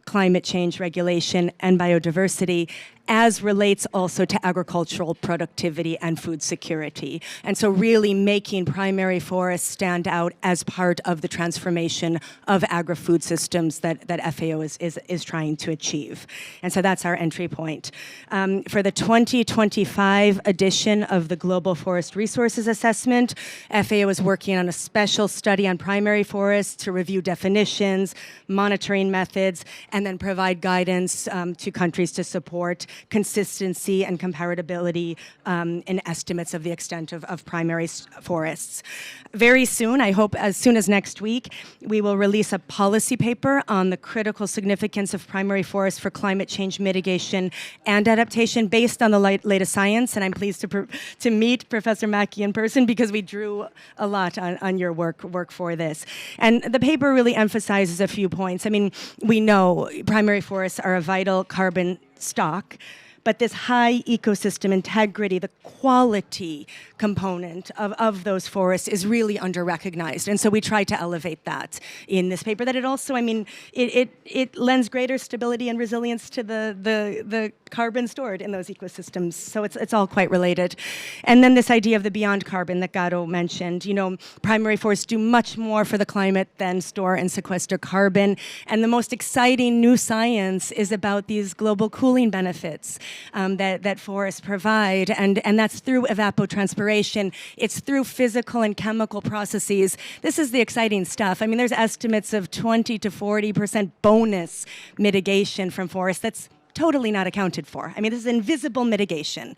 climate change regulation and biodiversity, as relates also to agricultural productivity and food security. And so really making primary forests stand out as part of the transformation of agri-food systems that FAO is trying to achieve. And so that's our entry point. For the 2025 edition of the Global Forest Resources Assessment, FAO is working on a special study on primary forests to review definitions, monitoring methods, and then provide guidance to countries to support consistency and comparability in estimates of the extent of primary forests. Very soon, I hope as soon as next week, we will release a policy paper on the critical significance of primary forests for climate change mitigation and adaptation based on the latest science. And I'm pleased to meet Professor Mackey in person because we drew a lot on your work for this. And the paper really emphasizes a few points. I mean, we know primary forests are a vital carbon stock, but this high ecosystem integrity, the quality component of those forests is really under-recognized. And so we try to elevate that in this paper, that it also, I mean, it lends greater stability and resilience to the carbon stored in those ecosystems. So it's all quite related. And then this idea of the beyond carbon that Gado mentioned, you know, primary forests do much more for the climate than store and sequester carbon. And the most exciting new science is about these global cooling benefits that forests provide, and that's through evapotranspiration. It's through physical and chemical processes. This is the exciting stuff. I mean, there's estimates of 20 to 40% bonus mitigation from forests. That's totally not accounted for. I mean, this is invisible mitigation.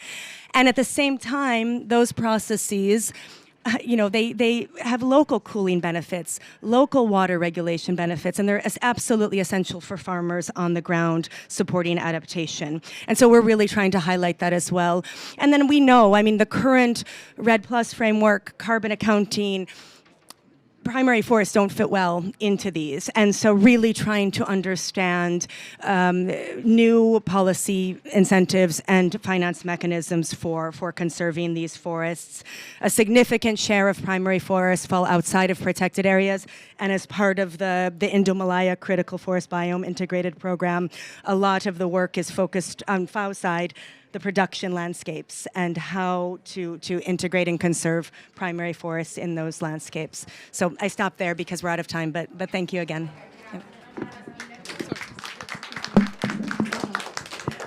And at the same time, those processes, they have local cooling benefits, local water regulation benefits, and they're absolutely essential for farmers on the ground supporting adaptation. And so we're really trying to highlight that as well. And then we know, I mean, the current REDD+ framework, carbon accounting, primary forests don't fit well into these. And so really trying to understand new policy incentives and finance mechanisms for conserving these forests. A significant share of primary forests fall outside of protected areas. And as part of the Indo-Malaya Critical Forest Biome Integrated Program, a lot of the work is focused on FAO side, the production landscapes and how to integrate and conserve primary forests in those landscapes. So I stop there because we're out of time, but thank you again.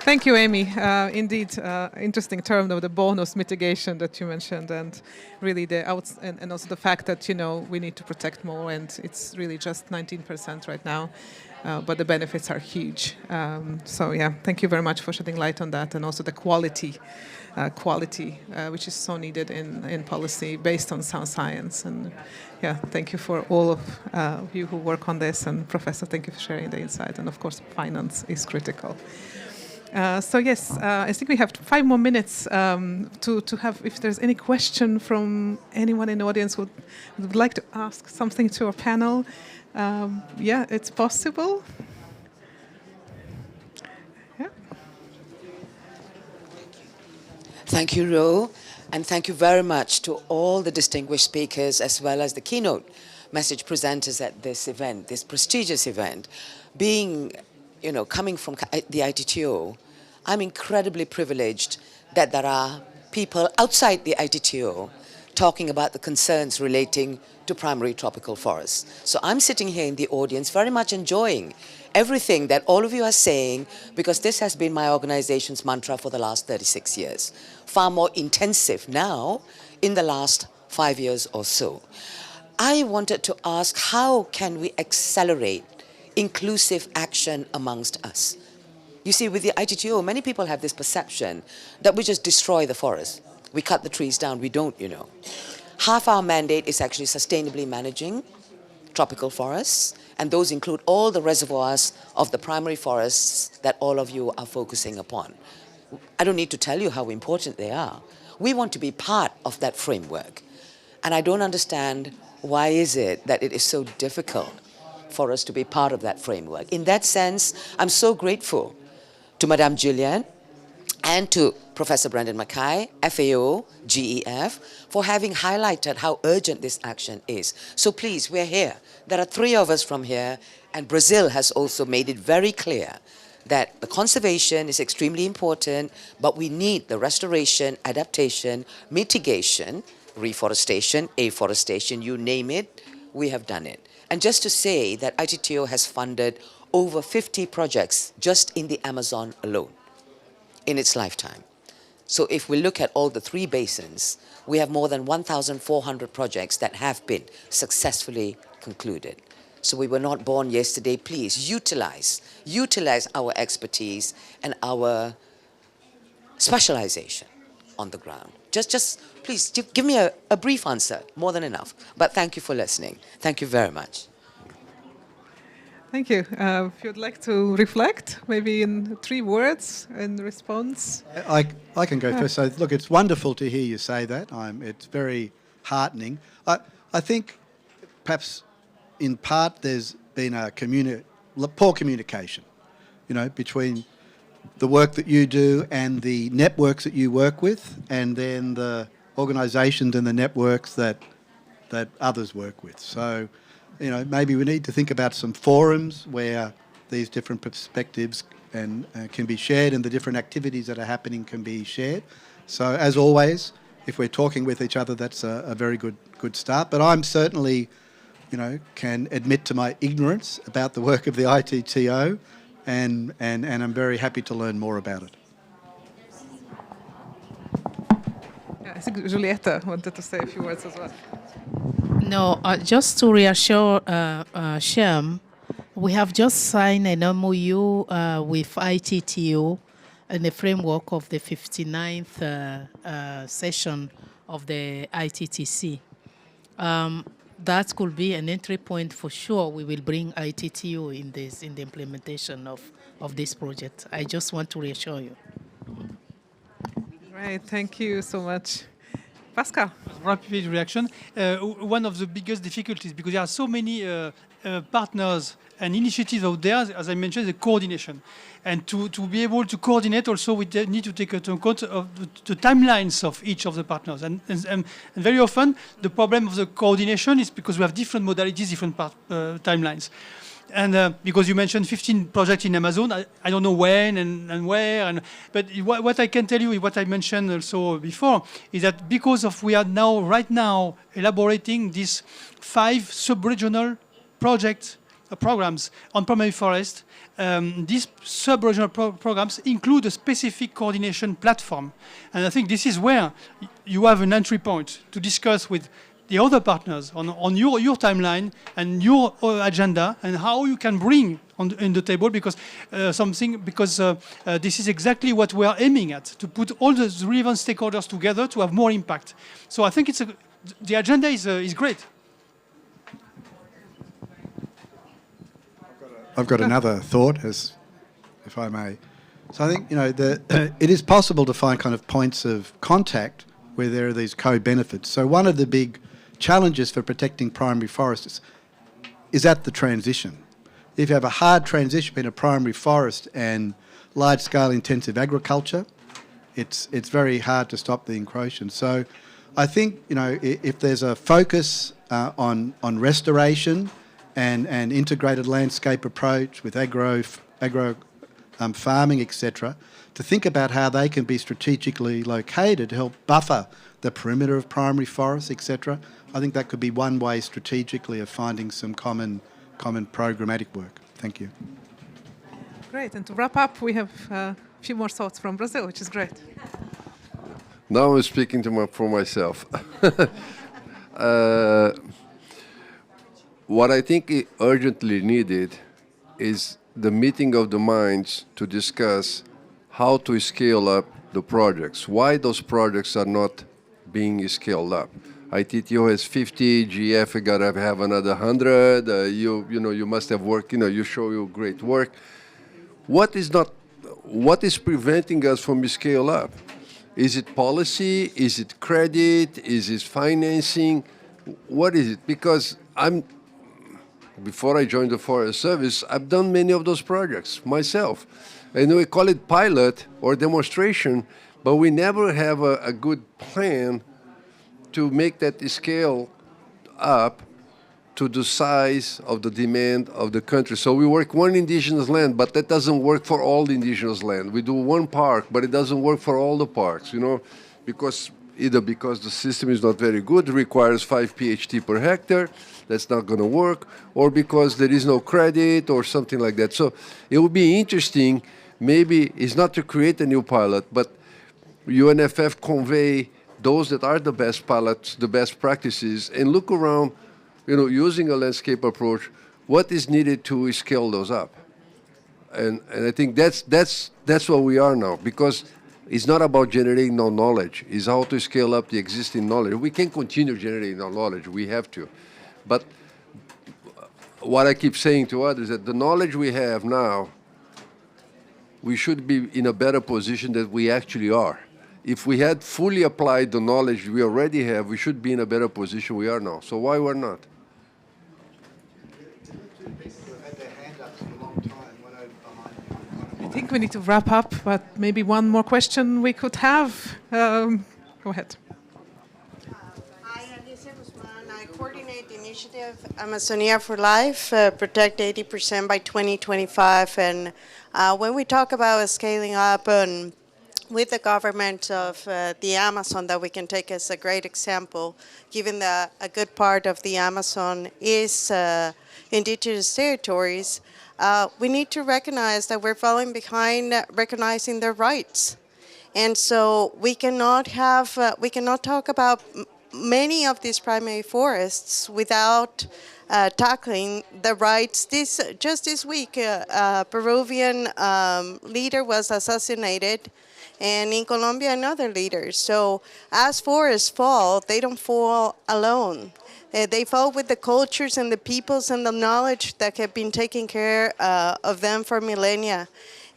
Thank you, Amy. Indeed, interesting term of the bonus mitigation that you mentioned, and really and also the fact that we need to protect more, and it's really just 19% right now. But the benefits are huge. So yeah, thank you very much for shedding light on that, and also the quality, which is so needed in policy based on sound science. And yeah, thank you for all of you who work on this, and Professor, thank you for sharing the insight. And of course, finance is critical. So yes, I think we have 5 more minutes to have, if there's any question from anyone in the audience who would like to ask something to our panel. Yeah, it's possible. Yeah. Thank you, Ro, and thank you very much to all the distinguished speakers as well as the keynote message presenters at this event, this prestigious event. Being, coming from the ITTO, I'm incredibly privileged that there are people outside the ITTO talking about the concerns relating to primary tropical forests. So I'm sitting here in the audience very much enjoying everything that all of you are saying, because this has been my organization's mantra for the last 36 years. Far more intensive now in the last 5 years or so. I wanted to ask, how can we accelerate inclusive action amongst us? You see, with the ITTO, many people have this perception that we just destroy the forest. We cut the trees down. We don't, Half our mandate is actually sustainably managing tropical forests, and those include all the reservoirs of the primary forests that all of you are focusing upon. I don't need to tell you how important they are. We want to be part of that framework. And I don't understand why is it that it is so difficult for us to be part of that framework. In that sense, I'm so grateful to Madame Juliette and to Professor Brendan Mackay, FAO, GEF, for having highlighted how urgent this action is. So please, we're here. There are 3 of us from here, and Brazil has also made it very clear that the conservation is extremely important, but we need the restoration, adaptation, mitigation, reforestation, afforestation, you name it, we have done it. And just to say that ITTO has funded over 50 projects just in the Amazon alone in its lifetime. So if we look at all the 3 basins, we have more than 1,400 projects that have been successfully concluded. So we were not born yesterday. Please utilize our expertise and our specialization on the ground. Just please give me a brief answer, more than enough. But thank you for listening. Thank you very much. Thank you. If you'd like to reflect, maybe in 3 words in response. I can go first. So, look, it's wonderful to hear you say that. It's very heartening. I think perhaps in part there's been a poor communication, between the work that you do and the networks that you work with, and then the organisations and the networks that others work with. So, maybe we need to think about some forums where these different perspectives can be shared, and the different activities that are happening can be shared. So, as always, if we're talking with each other, that's a very good start. But I'm certainly, can admit to my ignorance about the work of the ITTO, and I'm very happy to learn more about it. Yeah, I think Julieta wanted to say a few words as well. No, just to reassure Shyam, We have just signed an MOU with ITTO in the framework of the 59th session of the ITTC. That could be an entry point for sure. We will bring ITTO in the implementation of this project. I just want to reassure you. Right, thank you so much. Pascal. Rapid reaction. One of the biggest difficulties, because there are so many partners and initiatives out there, as I mentioned, the coordination. And to be able to coordinate also, we need to take into account of the timelines of each of the partners. And very often, the problem of the coordination is because we have different modalities, different timelines. And because you mentioned 15 projects in Amazon, I don't know when and where. But what I can tell you, what I mentioned also before, is that because of we are now, right now, elaborating these 5 sub-regional programs on primary forest, these sub-regional programs include a specific coordination platform. And I think this is where you have an entry point to discuss with the other partners on your timeline and your agenda and how you can bring in the table, because this is exactly what we are aiming at, to put all the relevant stakeholders together to have more impact. So I think the agenda is great. I've got another thought, if I may. So I think, it is possible to find kind of points of contact where there are these co-benefits. So one of the big challenges for protecting primary forests is at the transition. If you have a hard transition between a primary forest and large-scale intensive agriculture, it's very hard to stop the encroachment. So I think, if there's a focus on restoration and integrated landscape approach with agro farming, etc., to think about how they can be strategically located to help buffer the perimeter of primary forests, etc. I think that could be one way strategically of finding some common programmatic work. Thank you. Great, and to wrap up, we have a few more thoughts from Brazil, which is great. Now I'm speaking for myself. What I think is urgently needed is the meeting of the minds to discuss how to scale up the projects, why those projects are not being scaled up. ITTO has 50, GF got to have another 100, you must have work, you show your great work. What is preventing us from scale up? Is it policy? Is it credit? Is it financing? What is it? Because before I joined the Forest Service, I've done many of those projects myself. And we call it pilot or demonstration, but we never have a good plan to make that scale up to the size of the demand of the country. So we work one indigenous land, but that doesn't work for all the indigenous land. We do one park, but it doesn't work for all the parks, because the system is not very good, requires 5 PhD per hectare, that's not going to work, or because there is no credit or something like that. So it would be interesting, maybe it's not to create a new pilot, but UNFF convey those that are the best pilots, the best practices, and look around, using a landscape approach, what is needed to scale those up. And I think that's what we are now, because it's not about generating no knowledge, it's how to scale up the existing knowledge. We can continue generating no knowledge, we have to. But what I keep saying to others is that the knowledge we have now, we should be in a better position than we actually are. If we had fully applied the knowledge we already have, we should be in a better position we are now. So why we're not? I think we need to wrap up, but maybe one more question we could have. Go ahead. Hi, Alicia Guzman. I coordinate the initiative Amazonia for Life, Protect 80% by 2025. And when we talk about scaling up and with the government of the Amazon, that we can take as a great example, given that a good part of the Amazon is indigenous territories, we need to recognize that we're falling behind recognizing their rights. And so we cannot talk about many of these primary forests without tackling the rights. Just this week, a Peruvian leader was assassinated, and in Colombia, another leader. So as forests fall, they don't fall alone. They fall with the cultures and the peoples and the knowledge that have been taking care of them for millennia.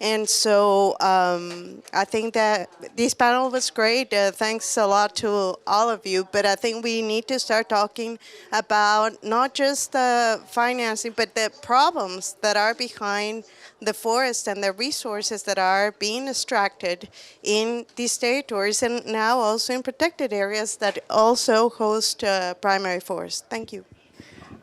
And so I think that this panel was great. Thanks a lot to all of you. But I think we need to start talking about not just the financing, but the problems that are behind the forest and the resources that are being extracted in these territories, and now also in protected areas that also host primary forests. Thank you.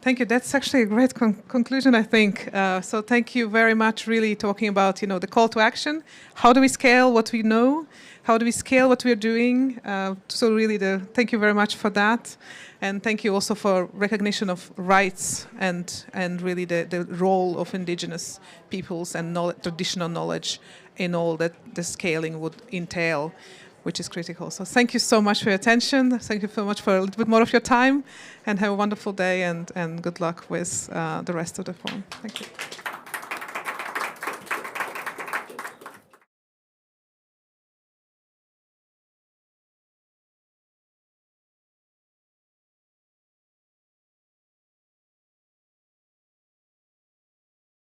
Thank you. That's actually a great conclusion, I think. So thank you very much, really talking about, the call to action. How do we scale what we know? How do we scale what we're doing? So really, thank you very much for that. And thank you also for recognition of rights and really the role of indigenous peoples and traditional knowledge in all that the scaling would entail, which is critical. So thank you so much for your attention. Thank you so much for a little bit more of your time, and have a wonderful day, and good luck with the rest of the forum. Thank you.